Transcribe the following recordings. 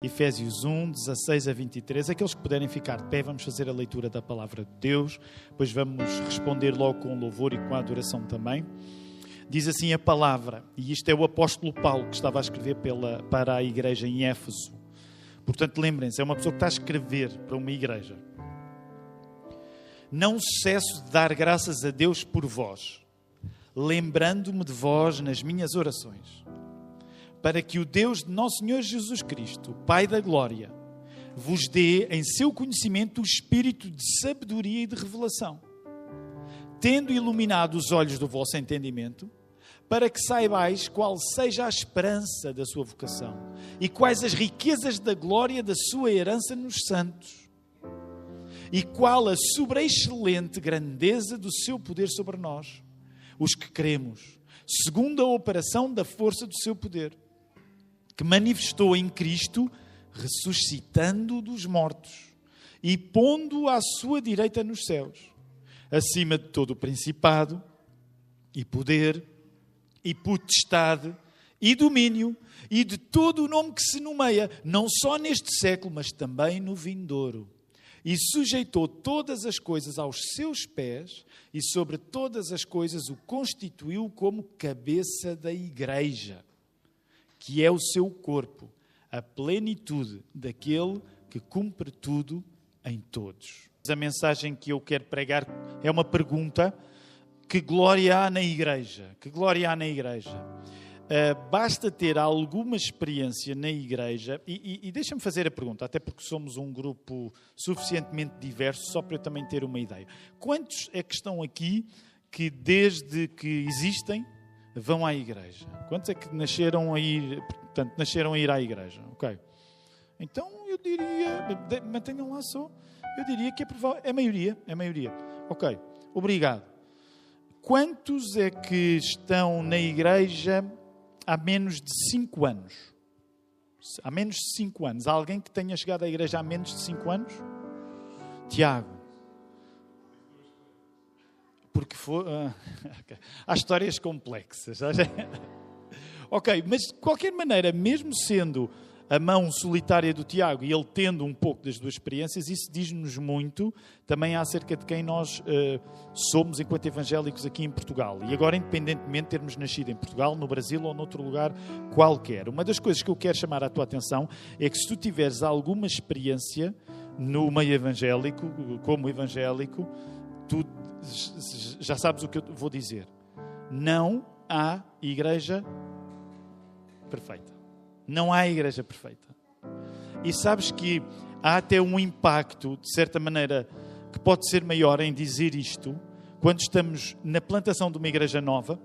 Efésios 1, 16 a 23. Aqueles que puderem ficar de pé, vamos fazer a leitura da palavra de Deus. Depois vamos responder logo com louvor e com a adoração também. Diz assim a palavra, e isto é o apóstolo Paulo que estava a escrever para a igreja em Éfeso. Portanto, lembrem-se, é uma pessoa que está a escrever para uma igreja. Não cesso de dar graças a Deus por vós, lembrando-me de vós nas minhas orações, para que o Deus de nosso Senhor Jesus Cristo, Pai da Glória, vos dê em seu conhecimento o espírito de sabedoria e de revelação, tendo iluminado os olhos do vosso entendimento, para que saibais qual seja a esperança da sua vocação e quais as riquezas da glória da sua herança nos santos e qual a sobreexcelente grandeza do seu poder sobre nós, os que cremos, segundo a operação da força do seu poder, que manifestou em Cristo, ressuscitando dos mortos e pondo-o à sua direita nos céus, acima de todo o principado e poder e potestade e domínio e de todo o nome que se nomeia, não só neste século, mas também no vindouro. E sujeitou todas as coisas aos seus pés e sobre todas as coisas o constituiu como cabeça da igreja, que é o seu corpo, a plenitude daquele que cumpre tudo em todos. A mensagem que eu quero pregar é uma pergunta: que glória há na igreja? Que glória há na igreja? Basta ter alguma experiência na igreja, e deixa-me fazer a pergunta, até porque somos um grupo suficientemente diverso, só para eu também ter uma ideia. Quantos é que estão aqui que desde que existem vão à igreja? Quantos é que nasceram a ir à igreja? Ok. Então eu diria, mantenham lá só, eu diria que é provável, é a maioria. Ok, obrigado. Quantos é que estão na igreja há menos de 5 anos? Há menos de 5 anos. Há alguém que tenha chegado à igreja há menos de 5 anos? Tiago. Porque foi... okay. Há histórias complexas. Ok, mas de qualquer maneira, mesmo sendo a mão solitária do Tiago e ele tendo um pouco das duas experiências, isso diz-nos muito também acerca de quem nós somos enquanto evangélicos aqui em Portugal. E agora, independentemente de termos nascido em Portugal, no Brasil ou noutro lugar qualquer. Uma das coisas que eu quero chamar a tua atenção é que se tu tiveres alguma experiência no meio evangélico, como evangélico, tu já sabes o que eu vou dizer. Não há igreja perfeita. Não há igreja perfeita. E sabes que há até um impacto, de certa maneira, que pode ser maior em dizer isto, quando estamos na plantação de uma igreja nova,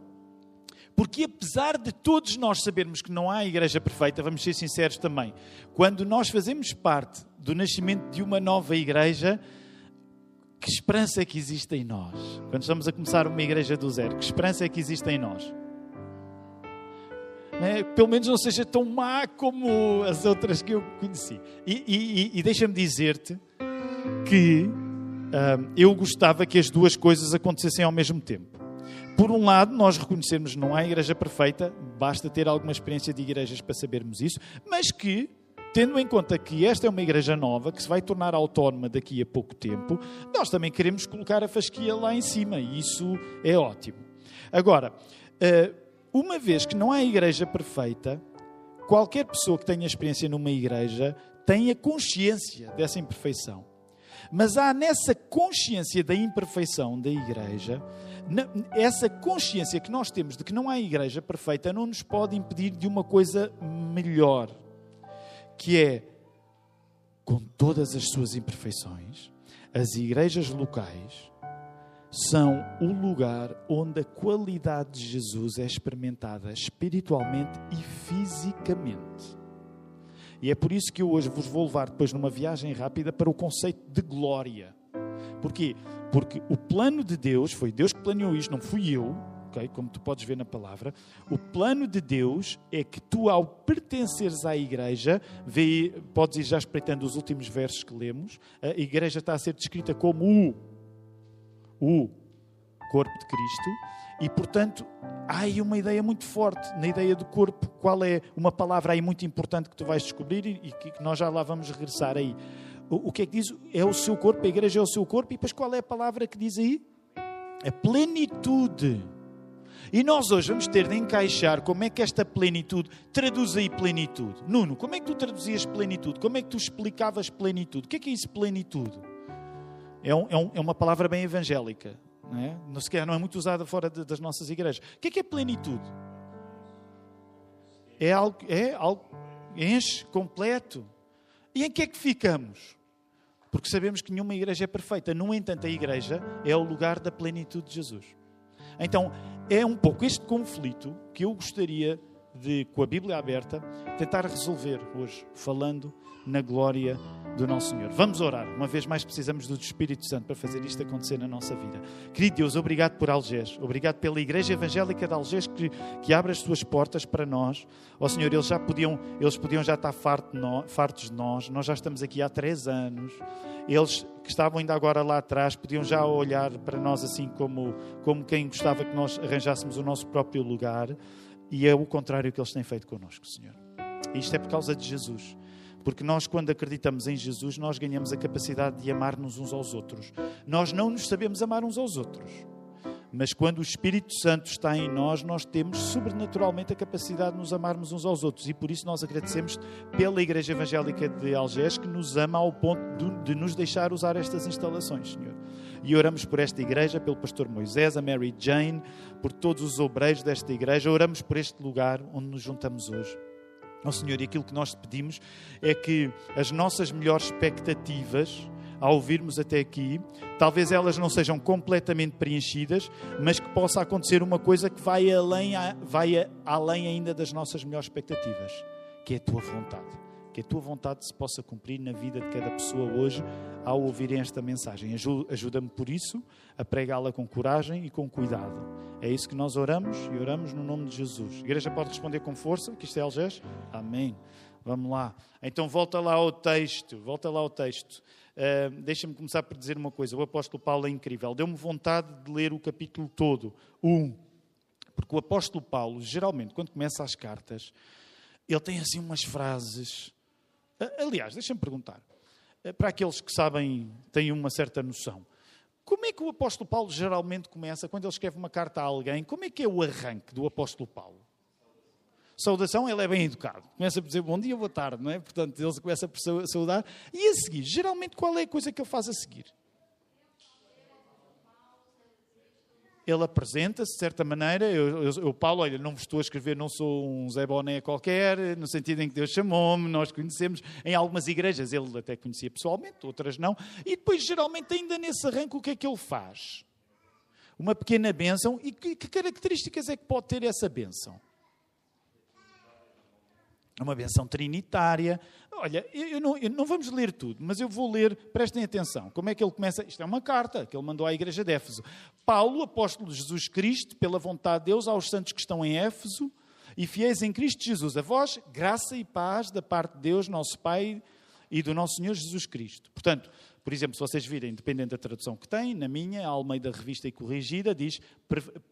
porque apesar de todos nós sabermos que não há igreja perfeita, vamos ser sinceros também, quando nós fazemos parte do nascimento de uma nova igreja, que esperança é que existe em nós? Quando estamos a começar uma igreja do zero, que esperança é que existe em nós? Pelo menos não seja tão má como as outras que eu conheci. E deixa-me dizer-te que eu gostava que as duas coisas acontecessem ao mesmo tempo. Por um lado, nós reconhecermos que não há igreja perfeita, basta ter alguma experiência de igrejas para sabermos isso, mas que, tendo em conta que esta é uma igreja nova, que se vai tornar autónoma daqui a pouco tempo, nós também queremos colocar a fasquia lá em cima, e isso é ótimo. Agora, uma vez que não há igreja perfeita, qualquer pessoa que tenha experiência numa igreja tem a consciência dessa imperfeição. Mas há nessa consciência da imperfeição da igreja, essa consciência que nós temos de que não há igreja perfeita não nos pode impedir de uma coisa melhor, que é, com todas as suas imperfeições, as igrejas locais são o lugar onde a qualidade de Jesus é experimentada espiritualmente e fisicamente. E é por isso que eu hoje vos vou levar depois numa viagem rápida para o conceito de glória. Porquê? Porque o plano de Deus, foi Deus que planeou isto, não fui eu, okay? Como tu podes ver na palavra. O plano de Deus é que tu, ao pertenceres à igreja, podes ir já espreitando os últimos versos que lemos, a igreja está a ser descrita como o corpo de Cristo, E, portanto, há aí uma ideia muito forte na ideia do corpo. Qual é uma palavra aí muito importante que tu vais descobrir e que nós já lá vamos regressar aí? O que é que diz? É o seu corpo, a igreja é o seu corpo. E depois qual é a palavra que diz aí? A plenitude. E nós hoje vamos ter de encaixar como é que esta plenitude, traduz aí plenitude. Nuno, como é que tu traduzias plenitude? Como é que tu explicavas plenitude? O que é isso plenitude? É uma palavra bem evangélica. Não é? Sequer não é muito usada fora das nossas igrejas. O que é plenitude? É algo enche, completo. E em que é que ficamos? Porque sabemos que nenhuma igreja é perfeita. No entanto, a igreja é o lugar da plenitude de Jesus. Então, é um pouco este conflito que eu gostaria de, com a Bíblia aberta, tentar resolver hoje, falando na glória do nosso Senhor. Vamos orar. Uma vez mais precisamos do Espírito Santo para fazer isto acontecer na nossa vida. Querido Deus, obrigado por Algés. Obrigado pela Igreja Evangélica de Algés que abre as suas portas para nós. Ó Senhor, eles podiam já estar fartos de nós. Nós já estamos aqui há 3 anos. Eles que estavam ainda agora lá atrás podiam já olhar para nós assim como quem gostava que nós arranjássemos o nosso próprio lugar. E é o contrário que eles têm feito connosco, Senhor. E isto é por causa de Jesus. Porque nós, quando acreditamos em Jesus, nós ganhamos a capacidade de amar-nos uns aos outros. Nós não nos sabemos amar uns aos outros. Mas quando o Espírito Santo está em nós, nós temos sobrenaturalmente a capacidade de nos amarmos uns aos outros. E por isso nós agradecemos pela Igreja Evangélica de Algés, que nos ama ao ponto de nos deixar usar estas instalações, Senhor. E oramos por esta igreja, pelo pastor Moisés, a Mary Jane, por todos os obreiros desta igreja. Oramos por este lugar onde nos juntamos hoje. Ó Senhor, e aquilo que nós te pedimos é que as nossas melhores expectativas, ao ouvirmos até aqui, talvez elas não sejam completamente preenchidas, mas que possa acontecer uma coisa que vai além ainda das nossas melhores expectativas, que é a tua vontade. Que a tua vontade se possa cumprir na vida de cada pessoa hoje ao ouvirem esta mensagem. Ajuda-me por isso a pregá-la com coragem e com cuidado. É isso que nós oramos e oramos no nome de Jesus. A igreja pode responder com força, que isto é Algés? Amém. Vamos lá. Então volta lá ao texto. Deixa-me começar por dizer uma coisa. O apóstolo Paulo é incrível. Deu-me vontade de ler o capítulo todo. Porque o apóstolo Paulo, geralmente, quando começa as cartas, ele tem assim umas frases. Aliás, deixa-me perguntar, para aqueles que sabem, têm uma certa noção, como é que o apóstolo Paulo geralmente começa, quando ele escreve uma carta a alguém, como é que é o arranque do apóstolo Paulo? Saudação, ele é bem educado. Começa por dizer bom dia, boa tarde, não é? Portanto, ele começa por saudar. E a seguir, geralmente, qual é a coisa que ele faz a seguir? Ele apresenta-se de certa maneira. Eu Paulo, olha, não vos estou a escrever, não sou um Zé Boné qualquer, no sentido em que Deus chamou-me, nós conhecemos. Em algumas igrejas ele até conhecia pessoalmente, outras não. E depois, geralmente, ainda nesse arranque, o que é que ele faz? Uma pequena bênção. E que características é que pode ter essa bênção? É uma bênção trinitária. Olha, não vamos ler tudo, mas eu vou ler, prestem atenção, como é que ele começa. Isto é uma carta que ele mandou à igreja de Éfeso. Paulo, apóstolo de Jesus Cristo, pela vontade de Deus, aos santos que estão em Éfeso e fiéis em Cristo Jesus. A vós, graça e paz da parte de Deus, nosso Pai, e do nosso Senhor Jesus Cristo. Portanto, por exemplo, se vocês virem, dependendo da tradução que tem, na minha, a Almeida Revista e Corrigida, diz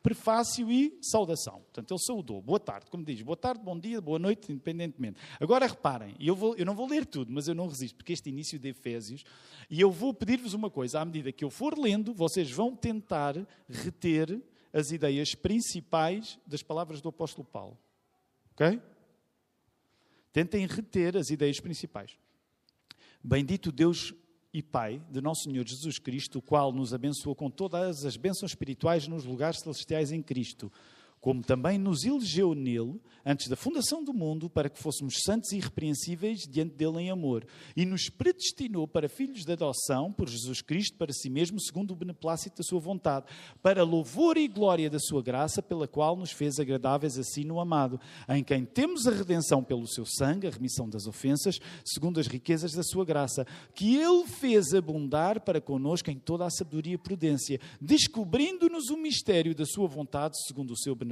prefácio e saudação. Portanto, ele saudou. Boa tarde, como diz. Boa tarde, bom dia, boa noite, independentemente. Agora reparem, eu não vou ler tudo, mas eu não resisto, porque este início de Efésios, e eu vou pedir-vos uma coisa, à medida que eu for lendo, vocês vão tentar reter as ideias principais das palavras do apóstolo Paulo. Ok? Tentem reter as ideias principais. Bendito Deus e Pai de nosso Senhor Jesus Cristo, o qual nos abençoou com todas as bênçãos espirituais nos lugares celestiais em Cristo, como também nos elegeu nele, antes da fundação do mundo, para que fôssemos santos e irrepreensíveis diante dele em amor, e nos predestinou para filhos de adoção por Jesus Cristo para si mesmo, segundo o beneplácito da sua vontade, para louvor e glória da sua graça, pela qual nos fez agradáveis a si no amado, em quem temos a redenção pelo seu sangue, a remissão das ofensas, segundo as riquezas da sua graça, que ele fez abundar para connosco em toda a sabedoria e prudência, descobrindo-nos o mistério da sua vontade, segundo o seu beneplácito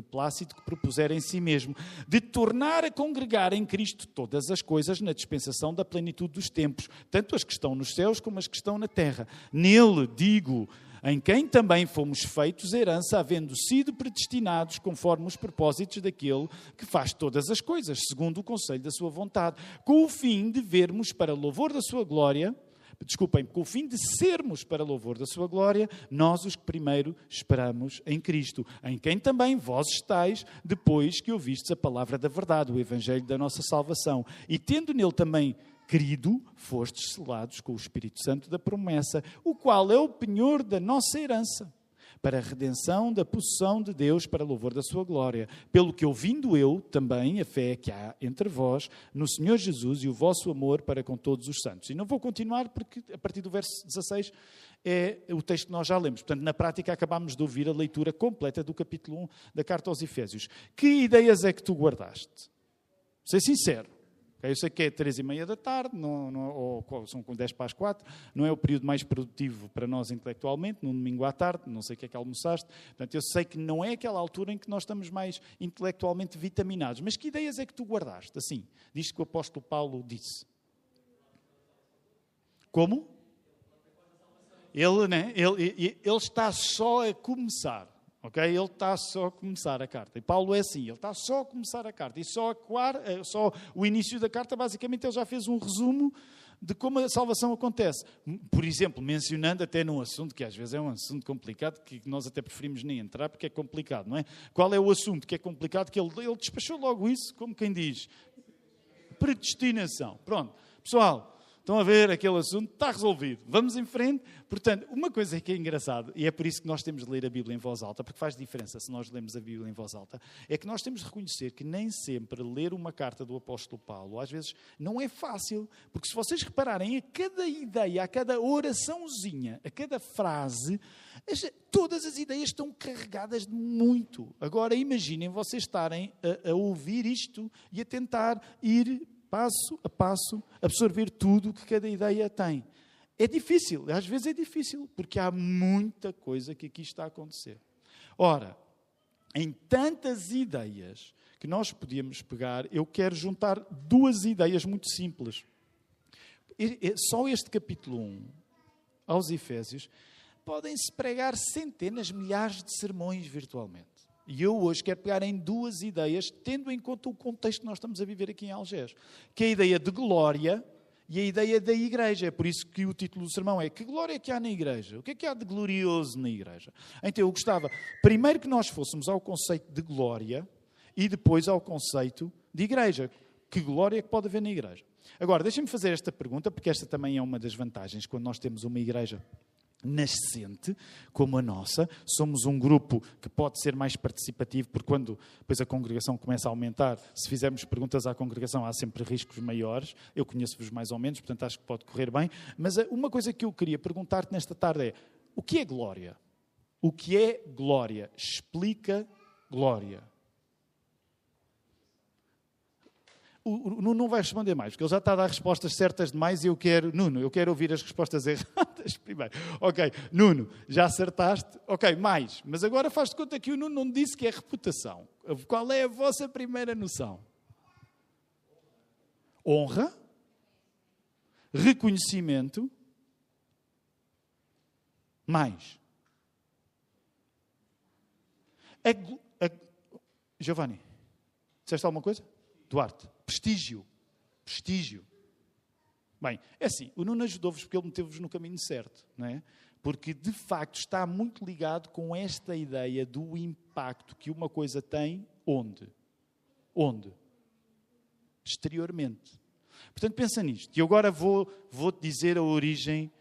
que propusera em si mesmo, de tornar a congregar em Cristo todas as coisas na dispensação da plenitude dos tempos, tanto as que estão nos céus como as que estão na terra. Nele, digo, em quem também fomos feitos herança, havendo sido predestinados conforme os propósitos daquele que faz todas as coisas, segundo o conselho da sua vontade, com o fim de vermos para louvor da sua glória, com o fim de sermos para louvor da sua glória, nós os que primeiro esperamos em Cristo, em quem também vós estáis, depois que ouvistes a palavra da verdade, o evangelho da nossa salvação, e tendo nele também querido, fostes selados com o Espírito Santo da promessa, o qual é o penhor da nossa herança, para a redenção da possessão de Deus para louvor da sua glória. Pelo que ouvindo eu também a fé que há entre vós, no Senhor Jesus, e o vosso amor para com todos os santos. E não vou continuar porque a partir do verso 16 é o texto que nós já lemos. Portanto, na prática acabámos de ouvir a leitura completa do capítulo 1 da carta aos Efésios. Que ideias é que tu guardaste? Ser sincero. Eu sei que é 3h30 da tarde, ou são 10 para as 4, não é o período mais produtivo para nós intelectualmente, num domingo à tarde, não sei o que é que almoçaste. Portanto, eu sei que não é aquela altura em que nós estamos mais intelectualmente vitaminados. Mas que ideias é que tu guardaste? Assim, diz que o apóstolo Paulo disse. Como? Ele está só a começar. Okay? Ele está só a começar a carta. E Paulo é assim, ele está só a começar a carta. E só o início da carta, basicamente, ele já fez um resumo de como a salvação acontece. Por exemplo, mencionando até num assunto que às vezes é um assunto complicado, que nós até preferimos nem entrar porque é complicado, não é? Qual é o assunto que é complicado? Que ele despachou logo isso, como quem diz, predestinação. Pronto, pessoal. Estão a ver aquele assunto? Está resolvido. Vamos em frente. Portanto, uma coisa que é engraçada, e é por isso que nós temos de ler a Bíblia em voz alta, porque faz diferença se nós lemos a Bíblia em voz alta, é que nós temos de reconhecer que nem sempre ler uma carta do apóstolo Paulo, às vezes, não é fácil. Porque se vocês repararem, a cada ideia, a cada oraçãozinha, a cada frase, todas as ideias estão carregadas de muito. Agora, imaginem vocês estarem a ouvir isto e a tentar ir passo a passo, absorver tudo o que cada ideia tem. É difícil, às vezes é difícil, porque há muita coisa que aqui está a acontecer. Ora, em tantas ideias que nós podíamos pegar, eu quero juntar duas ideias muito simples. Só este capítulo 1, aos Efésios, podem-se pregar centenas, milhares de sermões virtualmente. E eu hoje quero pegar em duas ideias, tendo em conta o contexto que nós estamos a viver aqui em Algés. Que é a ideia de glória e a ideia da igreja. É por isso que o título do sermão é: que glória é que há na igreja? O que é que há de glorioso na igreja? Então eu gostava, primeiro, que nós fôssemos ao conceito de glória e depois ao conceito de igreja. Que glória é que pode haver na igreja? Agora, deixem-me fazer esta pergunta, porque esta também é uma das vantagens quando nós temos uma igreja nascente, como a nossa. Somos um grupo que pode ser mais participativo, porque quando depois a congregação começa a aumentar, se fizermos perguntas à congregação, há sempre riscos maiores. Eu conheço-vos mais ou menos, portanto acho que pode correr bem. Mas uma coisa que eu queria perguntar-te nesta tarde é: o que é glória? O que é glória? Explica glória. O Nuno não vai responder mais, porque ele já está a dar respostas certas demais e eu quero ouvir as respostas erradas primeiro. Ok, Nuno, já acertaste? Ok, mais. Mas agora faz de conta que o Nuno não disse que é reputação. Qual é a vossa primeira noção? Honra, reconhecimento, mais. Giovanni, disseste alguma coisa? Duarte, prestígio. Bem, é assim, o Nuno ajudou-vos porque ele meteu-vos no caminho certo, não é? Porque, de facto, está muito ligado com esta ideia do impacto que uma coisa tem onde? Exteriormente. Portanto, pensa nisto. E agora vou-te dizer a origem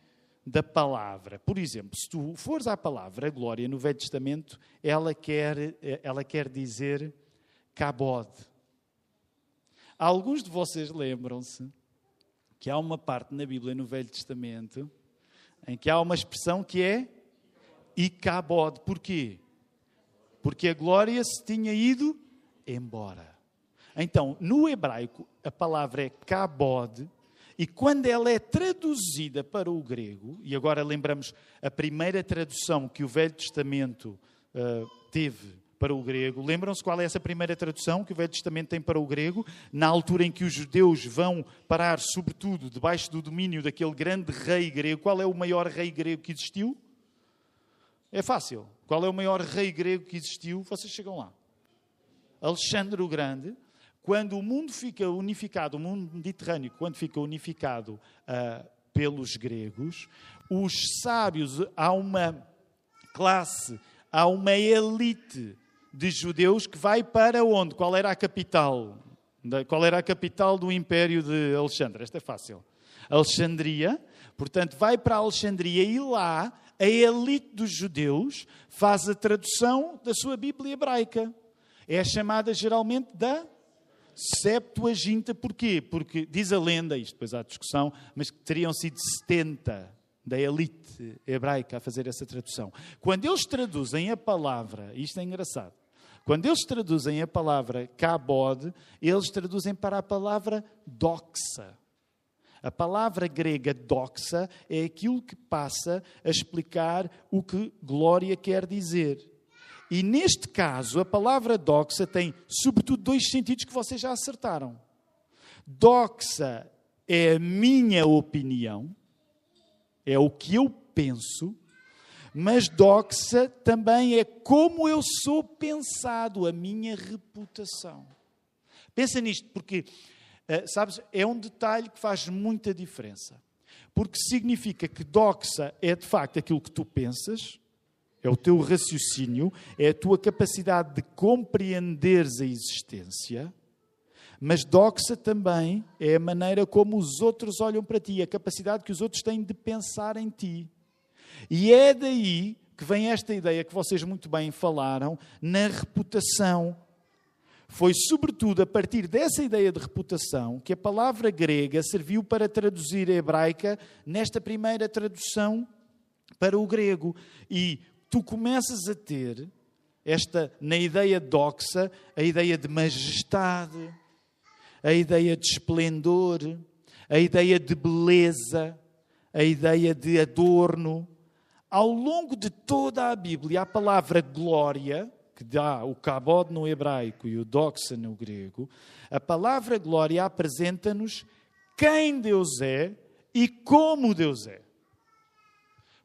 da palavra. Por exemplo, se tu fores à palavra glória no Velho Testamento, ela quer dizer kabod. Alguns de vocês lembram-se que há uma parte na Bíblia, no Velho Testamento, em que há uma expressão que é Icabod. Porquê? Porque a glória se tinha ido embora. Então, no hebraico, a palavra é kabod, e quando ela é traduzida para o grego, e agora lembramos a primeira tradução que o Velho Testamento teve para o grego. Lembram-se qual é essa primeira tradução que o Velho Testamento tem para o grego? Na altura em que os judeus vão parar, sobretudo, debaixo do domínio daquele grande rei grego. Qual é o maior rei grego que existiu? É fácil. Qual é o maior rei grego que existiu? Vocês chegam lá. Alexandre o Grande. Quando o mundo fica unificado, o mundo mediterrâneo, quando fica unificado pelos gregos, os sábios, há uma classe, há uma elite de judeus que vai para onde? Qual era a capital? Qual era a capital do Império de Alexandre? Esta é fácil. Alexandria. Portanto, vai para Alexandria e lá a elite dos judeus faz a tradução da sua Bíblia hebraica. É chamada geralmente da Septuaginta. Porquê? Porque diz a lenda, isto depois há discussão, mas que teriam sido 70 da elite hebraica a fazer essa tradução. Quando eles traduzem a palavra, isto é engraçado, quando eles traduzem a palavra kabod, eles traduzem para a palavra doxa. A palavra grega doxa é aquilo que passa a explicar o que glória quer dizer. E neste caso, a palavra doxa tem sobretudo dois sentidos que vocês já acertaram. Doxa é a minha opinião, é o que eu penso, mas doxa também é como eu sou pensado, a minha reputação. Pensa nisto, porque, sabes, é um detalhe que faz muita diferença. Porque significa que doxa é de facto aquilo que tu pensas, é o teu raciocínio, é a tua capacidade de compreenderes a existência, mas doxa também é a maneira como os outros olham para ti, a capacidade que os outros têm de pensar em ti. E é daí que vem esta ideia que vocês muito bem falaram, na reputação. Foi sobretudo a partir dessa ideia de reputação que a palavra grega serviu para traduzir a hebraica nesta primeira tradução para o grego. E tu começas a ter na ideia doxa, a ideia de majestade, a ideia de esplendor, a ideia de beleza, a ideia de adorno. Ao longo de toda a Bíblia, a palavra glória, que dá o kabod no hebraico e o doxa no grego, a palavra glória apresenta-nos quem Deus é e como Deus é.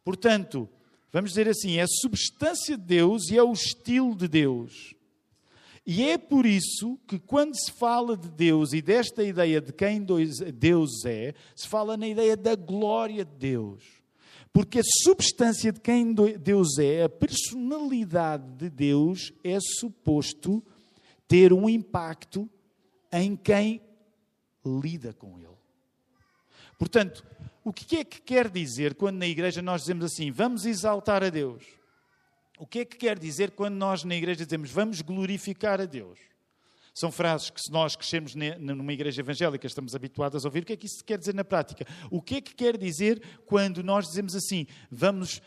Portanto, vamos dizer assim, é a substância de Deus e é o estilo de Deus. E é por isso que quando se fala de Deus e desta ideia de quem Deus é, se fala na ideia da glória de Deus. Porque a substância de quem Deus é, a personalidade de Deus, é suposto ter um impacto em quem lida com Ele. Portanto, o que é que quer dizer quando na igreja nós dizemos assim, vamos exaltar a Deus? O que é que quer dizer quando nós na igreja dizemos, vamos glorificar a Deus? São frases que, se nós crescemos numa igreja evangélica, estamos habituados a ouvir. O que é que isso quer dizer na prática? O que é que quer dizer quando nós dizemos assim, vamos,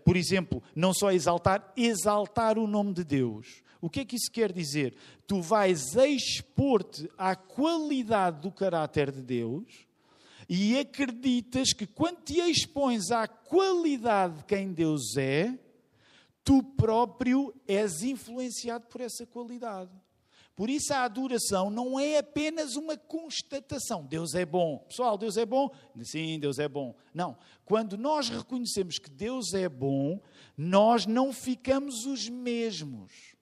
por exemplo, não só exaltar o nome de Deus? O que é que isso quer dizer? Tu vais expor-te à qualidade do caráter de Deus e acreditas que quando te expões à qualidade de quem Deus é, tu próprio és influenciado por essa qualidade. Por isso a adoração não é apenas uma constatação. Deus é bom. Pessoal, Deus é bom? Sim, Deus é bom. Não. Quando nós reconhecemos que Deus é bom, nós não ficamos os mesmos.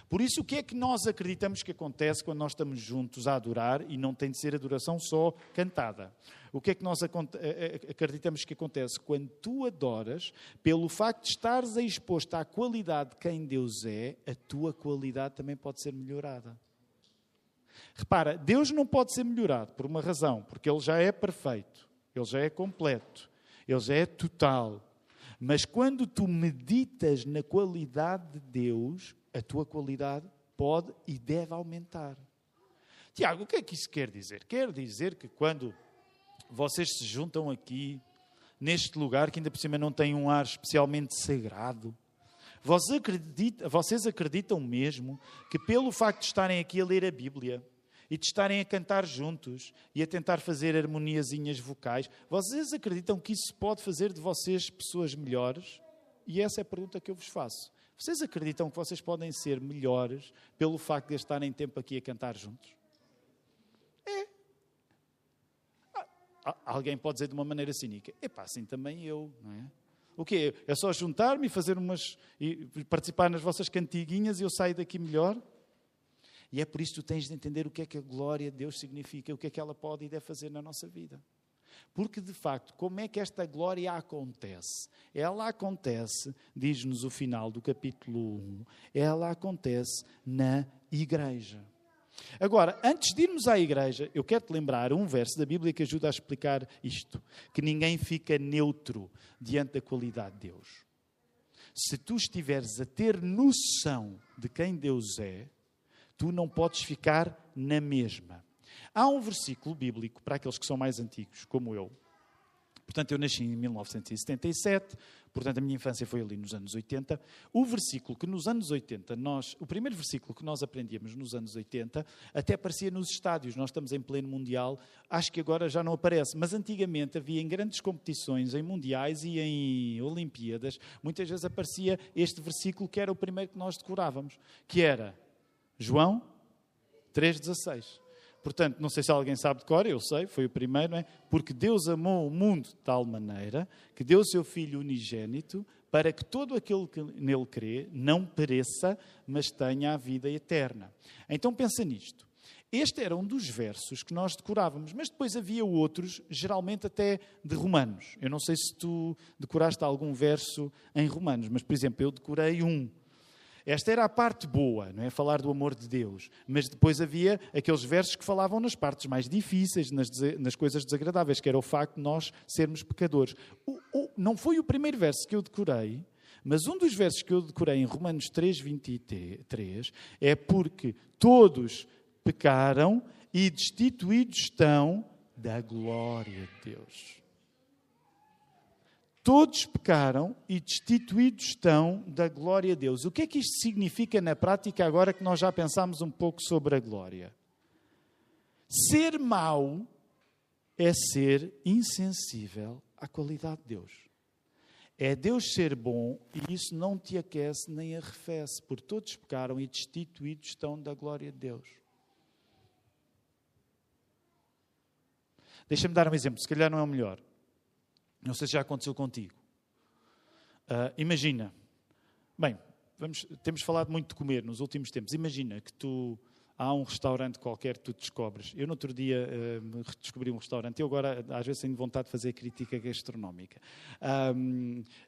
Por isso, o que é que nós acreditamos que acontece quando nós estamos juntos a adorar, e não tem de ser adoração só cantada? O que é que nós acreditamos que acontece quando tu adoras, pelo facto de estares exposto à qualidade de quem Deus é, a tua qualidade também pode ser melhorada. Repara, Deus não pode ser melhorado por uma razão, porque Ele já é perfeito, Ele já é completo, Ele já é total. Mas quando tu meditas na qualidade de Deus, a tua qualidade pode e deve aumentar. Tiago, o que é que isso quer dizer? Quer dizer que quando vocês se juntam aqui, neste lugar, que ainda por cima não tem um ar especialmente sagrado, vocês acreditam mesmo que pelo facto de estarem aqui a ler a Bíblia e de estarem a cantar juntos e a tentar fazer harmoniazinhas vocais, vocês acreditam que isso pode fazer de vocês pessoas melhores? E essa é a pergunta que eu vos faço. Vocês acreditam que vocês podem ser melhores pelo facto de estarem tempo aqui a cantar juntos? É. Alguém pode dizer de uma maneira cínica, epá, assim também eu, não é? O quê? É só juntar-me e fazer e participar nas vossas cantiguinhas e eu saio daqui melhor? E é por isso que tu tens de entender o que é que a glória de Deus significa, o que é que ela pode e deve fazer na nossa vida. Porque, de facto, como é que esta glória acontece? Ela acontece, diz-nos o final do capítulo 1, ela acontece na igreja. Agora, antes de irmos à igreja, eu quero-te lembrar um verso da Bíblia que ajuda a explicar isto. Que ninguém fica neutro diante da qualidade de Deus. Se tu estiveres a ter noção de quem Deus é, tu não podes ficar na mesma. Há um versículo bíblico, para aqueles que são mais antigos, como eu. Portanto, eu nasci em 1977, portanto, a minha infância foi ali nos anos 80. O versículo que nos anos 80, o primeiro versículo que nós aprendíamos nos anos 80, até aparecia nos estádios. Nós estamos em pleno Mundial, acho que agora já não aparece, mas antigamente havia em grandes competições, em Mundiais e em Olimpíadas, muitas vezes aparecia este versículo que era o primeiro que nós decorávamos, que era João 3,16. Portanto, não sei se alguém sabe de cor, eu sei, foi o primeiro, não é? Porque Deus amou o mundo de tal maneira que deu o seu Filho unigênito para que todo aquele que nele crê não pereça, mas tenha a vida eterna. Então pensa nisto. Este era um dos versos que nós decorávamos, mas depois havia outros, geralmente até de Romanos. Eu não sei se tu decoraste algum verso em Romanos, mas, por exemplo, eu decorei um. Esta era a parte boa, não é? Falar do amor de Deus. Mas depois havia aqueles versos que falavam nas partes mais difíceis, nas coisas desagradáveis, que era o facto de nós sermos pecadores. Não foi o primeiro verso que eu decorei, mas um dos versos que eu decorei em Romanos 3,23 é porque todos pecaram e destituídos estão da glória de Deus. Todos pecaram e destituídos estão da glória de Deus. O que é que isto significa na prática agora que nós já pensámos um pouco sobre a glória? Ser mau é ser insensível à qualidade de Deus. É Deus ser bom e isso não te aquece nem arrefece, porque todos pecaram e destituídos estão da glória de Deus. Deixa-me dar um exemplo, se calhar não é o melhor. Não sei se já aconteceu contigo. Imagina. Bem, temos falado muito de comer nos últimos tempos. Imagina que há um restaurante qualquer que tu descobres. Eu no outro dia descobri um restaurante. Eu agora às vezes tenho vontade de fazer crítica gastronómica.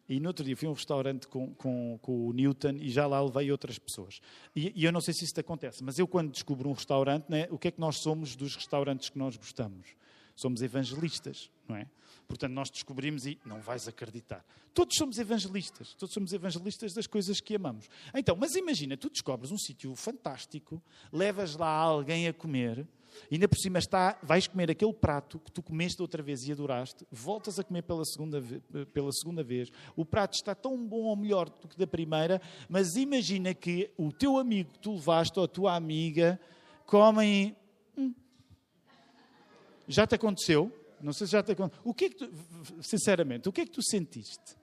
E no outro dia fui a um restaurante com o Newton e já lá levei outras pessoas. E eu não sei se isso te acontece, mas eu quando descubro um restaurante, né, o que é que nós somos dos restaurantes que nós gostamos? Somos evangelistas, não é? Portanto, nós descobrimos e não vais acreditar. Todos somos evangelistas das coisas que amamos. Então, mas imagina, tu descobres um sítio fantástico, levas lá alguém a comer, e ainda por cima vais comer aquele prato que tu comeste outra vez e adoraste, voltas a comer pela segunda vez, o prato está tão bom ou melhor do que da primeira, mas imagina que o teu amigo que tu levaste ou a tua amiga comem... Já te aconteceu? Não sei se já te aconteceu. O que é que tu, sinceramente, o que é que tu sentiste?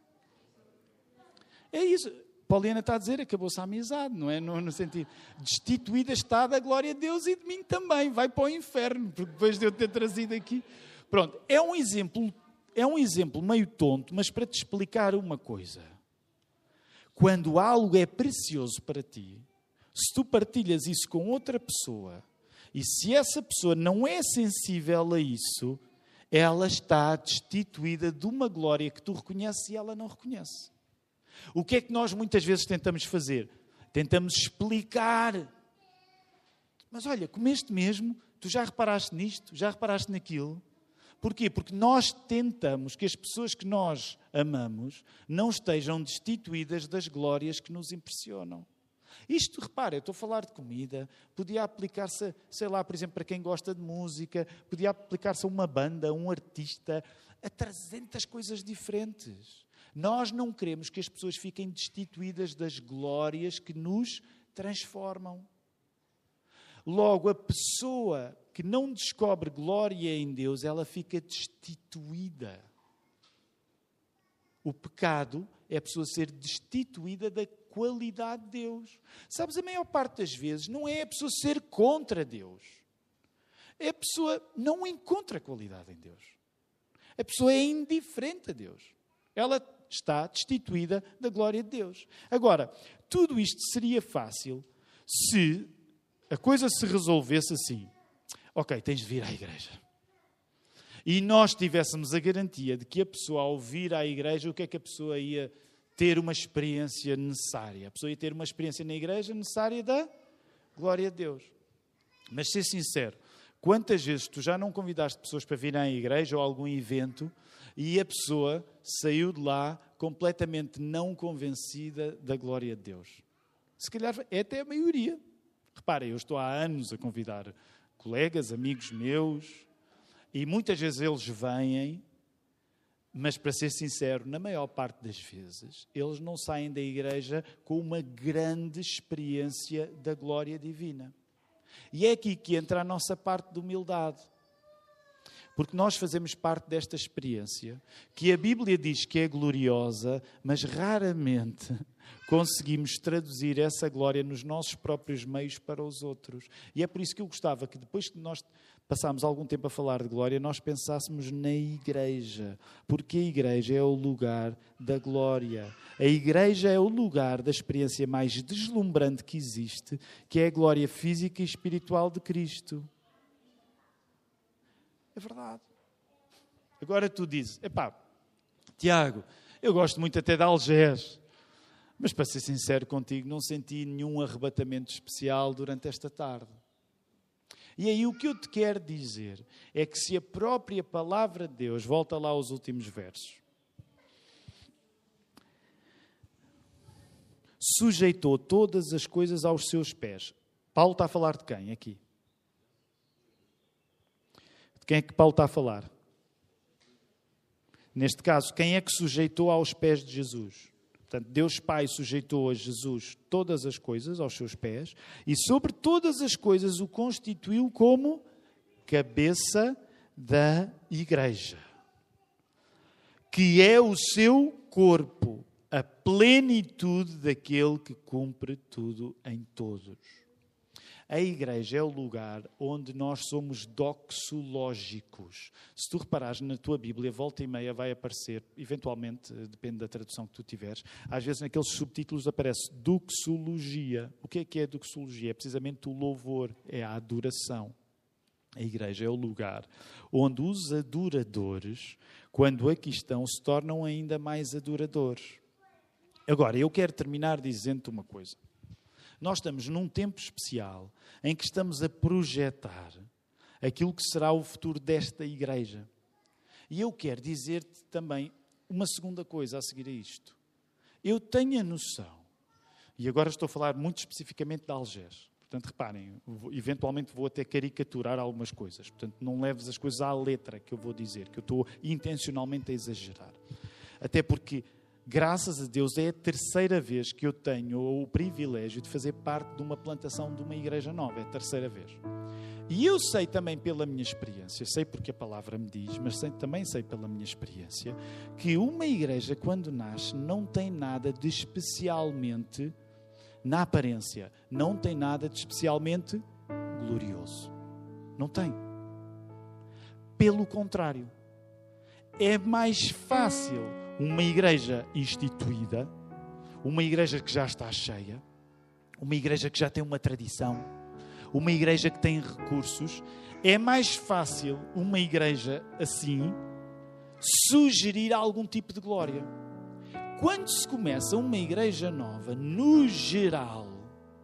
É isso. Pauliana está a dizer, acabou-se a amizade, não é? No sentido, destituída está da glória de Deus e de mim também. Vai para o inferno, porque depois de eu ter trazido aqui. Pronto, é um exemplo meio tonto, mas para te explicar uma coisa. Quando algo é precioso para ti, se tu partilhas isso com outra pessoa, e se essa pessoa não é sensível a isso, ela está destituída de uma glória que tu reconheces e ela não reconhece. O que é que nós muitas vezes tentamos fazer? Tentamos explicar. Mas olha, comeste mesmo? Tu já reparaste nisto? Já reparaste naquilo? Porquê? Porque nós tentamos que as pessoas que nós amamos não estejam destituídas das glórias que nos impressionam. Isto, repara, eu estou a falar de comida, podia aplicar-se, sei lá, por exemplo, para quem gosta de música, podia aplicar-se a uma banda, a um artista, a 300 coisas diferentes. Nós não queremos que as pessoas fiquem destituídas das glórias que nos transformam. Logo, a pessoa que não descobre glória em Deus, ela fica destituída. O pecado é a pessoa ser destituída da qualidade de Deus. Sabes, a maior parte das vezes não é a pessoa ser contra Deus. É a pessoa não encontra qualidade em Deus. A pessoa é indiferente a Deus. Ela está destituída da glória de Deus. Agora, tudo isto seria fácil se a coisa se resolvesse assim. Ok, tens de vir à igreja. E nós tivéssemos a garantia de que a pessoa, ao vir à igreja, o que é que a pessoa ia ter uma experiência necessária? A pessoa ia ter uma experiência na igreja necessária da glória de Deus. Mas, ser sincero, quantas vezes tu já não convidaste pessoas para virem à igreja ou a algum evento e a pessoa saiu de lá completamente não convencida da glória de Deus? Se calhar é até a maioria. Reparem, eu estou há anos a convidar colegas, amigos meus, e muitas vezes eles vêm, mas, para ser sincero, na maior parte das vezes, eles não saem da igreja com uma grande experiência da glória divina. E é aqui que entra a nossa parte de humildade. Porque nós fazemos parte desta experiência, que a Bíblia diz que é gloriosa, mas raramente conseguimos traduzir essa glória nos nossos próprios meios para os outros. E é por isso que eu gostava que, depois que nós passámos algum tempo a falar de glória, nós pensássemos na igreja. Porque a igreja é o lugar da glória. A igreja é o lugar da experiência mais deslumbrante que existe, que é a glória física e espiritual de Cristo. É verdade. Agora tu dizes, Tiago, eu gosto muito até de Algés, mas, para ser sincero contigo, não senti nenhum arrebatamento especial durante esta tarde. E aí o que eu te quero dizer é que, se a própria palavra de Deus, volta lá aos últimos versos, sujeitou todas as coisas aos seus pés. Paulo está a falar de quem aqui? De quem é que Paulo está a falar? Neste caso, quem é que sujeitou aos pés de Jesus? Portanto, Deus Pai sujeitou a Jesus todas as coisas aos seus pés e sobre todas as coisas o constituiu como cabeça da igreja, que é o seu corpo, a plenitude daquele que cumpre tudo em todos. A igreja é o lugar onde nós somos doxológicos. Se tu reparares na tua Bíblia, volta e meia vai aparecer, eventualmente, depende da tradução que tu tiveres, às vezes naqueles subtítulos aparece doxologia. O que é doxologia? É precisamente o louvor, é a adoração. A igreja é o lugar onde os adoradores, quando aqui estão, se tornam ainda mais adoradores. Agora, eu quero terminar dizendo-te uma coisa. Nós estamos num tempo especial em que estamos a projetar aquilo que será o futuro desta igreja. E eu quero dizer-te também uma segunda coisa a seguir a isto. Eu tenho a noção, e agora estou a falar muito especificamente de Algés. Portanto, reparem, eventualmente vou até caricaturar algumas coisas. Portanto, não leves as coisas à letra que eu vou dizer, que eu estou intencionalmente a exagerar. Até porque, graças a Deus, é a terceira vez que eu tenho o privilégio de fazer parte de uma plantação de uma igreja nova. É a terceira vez. E eu sei também pela minha experiência, sei porque a palavra me diz, mas também sei pela minha experiência, que uma igreja, quando nasce, não tem nada de especialmente, na aparência, não tem nada de especialmente glorioso. Não tem. Pelo contrário, é mais fácil uma igreja instituída, uma igreja que já está cheia, uma igreja que já tem uma tradição, uma igreja que tem recursos. É mais fácil uma igreja assim sugerir algum tipo de glória. Quando se começa uma igreja nova, no geral,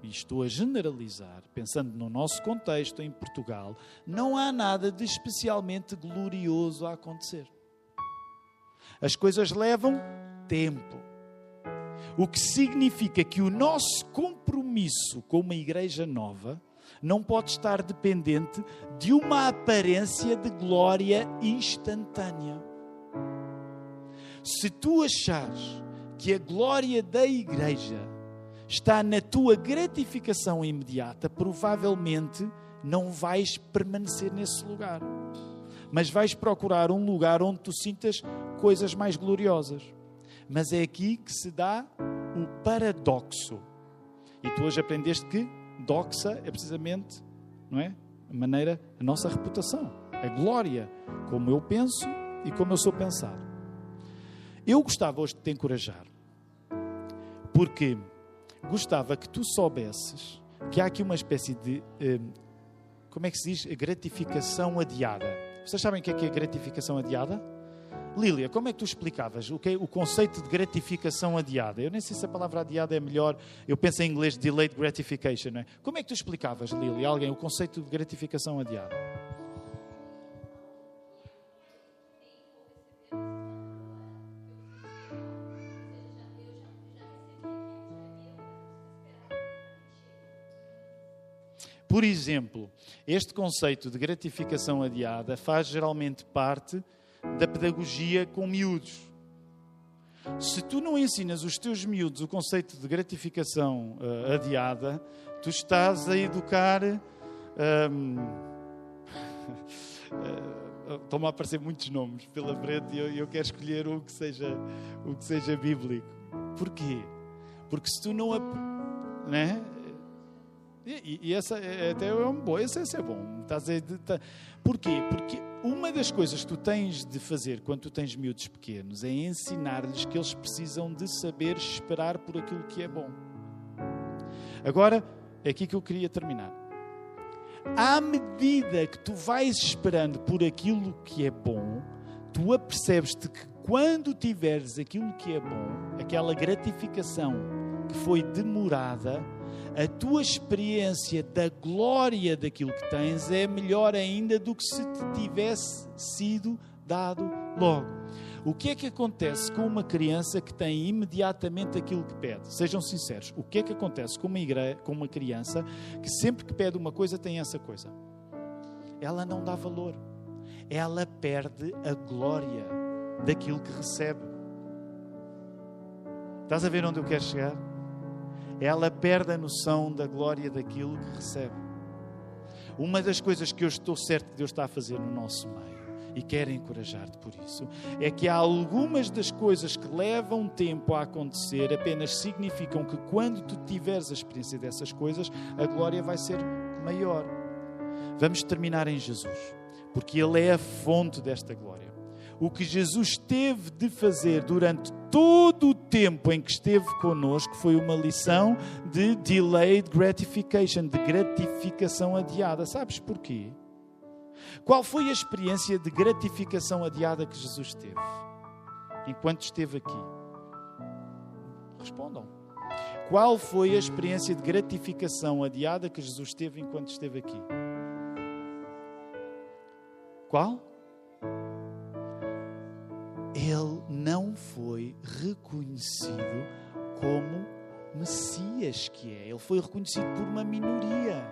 e estou a generalizar, pensando no nosso contexto em Portugal, não há nada de especialmente glorioso a acontecer. As coisas levam tempo. O que significa que o nosso compromisso com uma igreja nova não pode estar dependente de uma aparência de glória instantânea. Se tu achares que a glória da igreja está na tua gratificação imediata, provavelmente não vais permanecer nesse lugar. Mas vais procurar um lugar onde tu sintas coisas mais gloriosas. Mas é aqui que se dá o paradoxo. E tu hoje aprendeste que doxa é precisamente, não é? A nossa reputação, a glória, como eu penso e como eu sou pensado. Eu gostava hoje de te encorajar, porque gostava que tu soubesses que há aqui uma espécie de, como é que se diz? Gratificação adiada. Vocês sabem o que é gratificação adiada? Lília, como é que tu explicavas o que é o conceito de gratificação adiada? Eu nem sei se a palavra adiada é melhor, eu penso em inglês delayed gratification, não é? Como é que tu explicavas, Lília, alguém, o conceito de gratificação adiada? Por exemplo, este conceito de gratificação adiada faz geralmente parte da pedagogia com miúdos. Se tu não ensinas os teus miúdos o conceito de gratificação adiada, tu estás a educar... Estão-me a aparecer muitos nomes pela frente e eu quero escolher o que seja bíblico. Porquê? Porque se tu não... Né? E essa até é um bom, esse é bom. Porquê? Porque uma das coisas que tu tens de fazer quando tu tens miúdos pequenos é ensinar-lhes que eles precisam de saber esperar por aquilo que é bom. Agora, é aqui que eu queria terminar. À medida que tu vais esperando por aquilo que é bom, tu apercebes-te que quando tiveres aquilo que é bom, aquela gratificação que foi demorada, a tua experiência da glória daquilo que tens é melhor ainda do que se te tivesse sido dado logo. O que é que acontece com uma criança que tem imediatamente aquilo que pede? Sejam sinceros, o que é que acontece com uma criança que sempre que pede uma coisa tem essa coisa? Ela não dá valor. Ela perde a glória daquilo que recebe. Estás a ver onde eu quero chegar? Ela perde a noção da glória daquilo que recebe. Uma das coisas que eu estou certo que Deus está a fazer no nosso meio, e quero encorajar-te por isso, é que há algumas das coisas que levam tempo a acontecer apenas significam que quando tu tiveres a experiência dessas coisas, a glória vai ser maior. Vamos terminar em Jesus, porque Ele é a fonte desta glória. O que Jesus teve de fazer durante todo o tempo em que esteve connosco foi uma lição de delayed gratification, de gratificação adiada. Sabes porquê? Qual foi a experiência de gratificação adiada que Jesus teve enquanto esteve aqui? Respondam. Qual foi a experiência de gratificação adiada que Jesus teve enquanto esteve aqui? Qual? Ele não foi reconhecido como Messias que é. Ele foi reconhecido por uma minoria.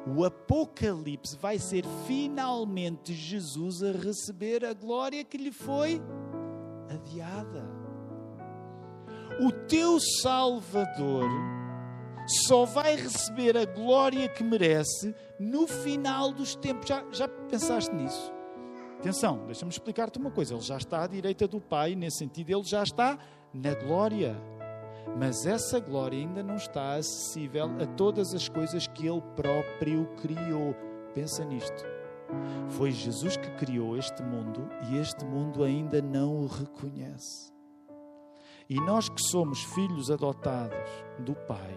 O Apocalipse vai ser finalmente Jesus a receber a glória que lhe foi adiada. O teu Salvador só vai receber a glória que merece no final dos tempos. Já pensaste nisso? Atenção, deixa-me explicar-te uma coisa. Ele já está à direita do Pai, nesse sentido, ele já está na glória. Mas essa glória ainda não está acessível a todas as coisas que Ele próprio criou. Pensa nisto. Foi Jesus que criou este mundo e este mundo ainda não o reconhece. E nós que somos filhos adotados do Pai,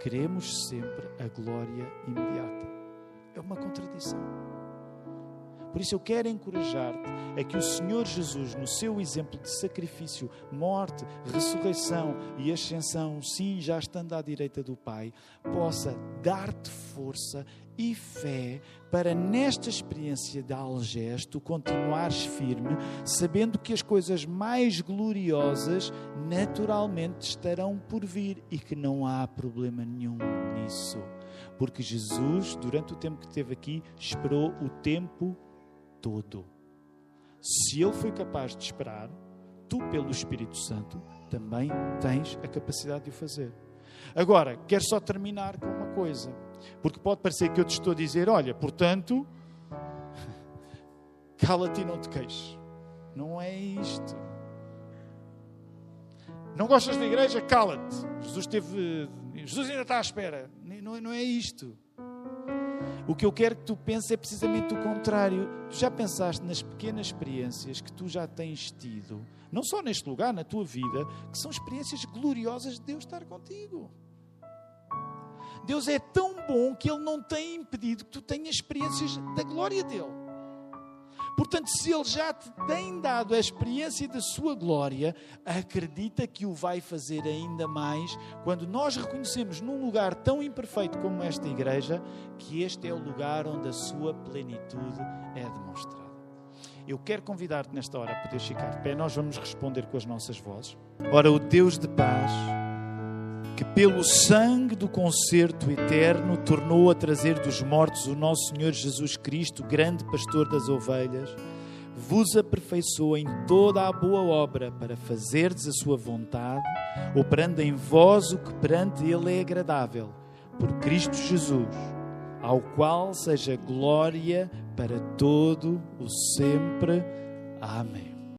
queremos sempre a glória imediata. É uma contradição. Por isso eu quero encorajar-te a que o Senhor Jesus, no seu exemplo de sacrifício, morte, ressurreição e ascensão, sim, já estando à direita do Pai, possa dar-te força e fé para nesta experiência de Algés tu continuares firme, sabendo que as coisas mais gloriosas naturalmente estarão por vir e que não há problema nenhum nisso. Porque Jesus, durante o tempo que esteve aqui, esperou o tempo todo. Se Ele foi capaz de esperar, tu, pelo Espírito Santo, também tens a capacidade de o fazer. Agora, quero só terminar com uma coisa, porque pode parecer que eu te estou a dizer, olha, portanto, cala-te e não te queixes. Não é isto. Não gostas da igreja? Cala-te. Jesus ainda está à espera. Não é isto. O que eu quero que tu penses é precisamente o contrário. Tu já pensaste nas pequenas experiências que tu já tens tido, não só neste lugar, na tua vida, que são experiências gloriosas de Deus estar contigo. Deus é tão bom que Ele não tem impedido que tu tenhas experiências da glória dEle. Portanto, se Ele já te tem dado a experiência da sua glória, acredita que o vai fazer ainda mais quando nós reconhecemos num lugar tão imperfeito como esta igreja, que este é o lugar onde a sua plenitude é demonstrada. Eu quero convidar-te nesta hora a poderes ficar de pé. Nós vamos responder com as nossas vozes. Ora, o Deus de paz, que pelo sangue do concerto eterno tornou a trazer dos mortos o nosso Senhor Jesus Cristo, grande pastor das ovelhas, vos aperfeiçoa em toda a boa obra para fazerdes a sua vontade, operando em vós o que perante Ele é agradável, por Cristo Jesus, ao qual seja glória para todo o sempre. Amém.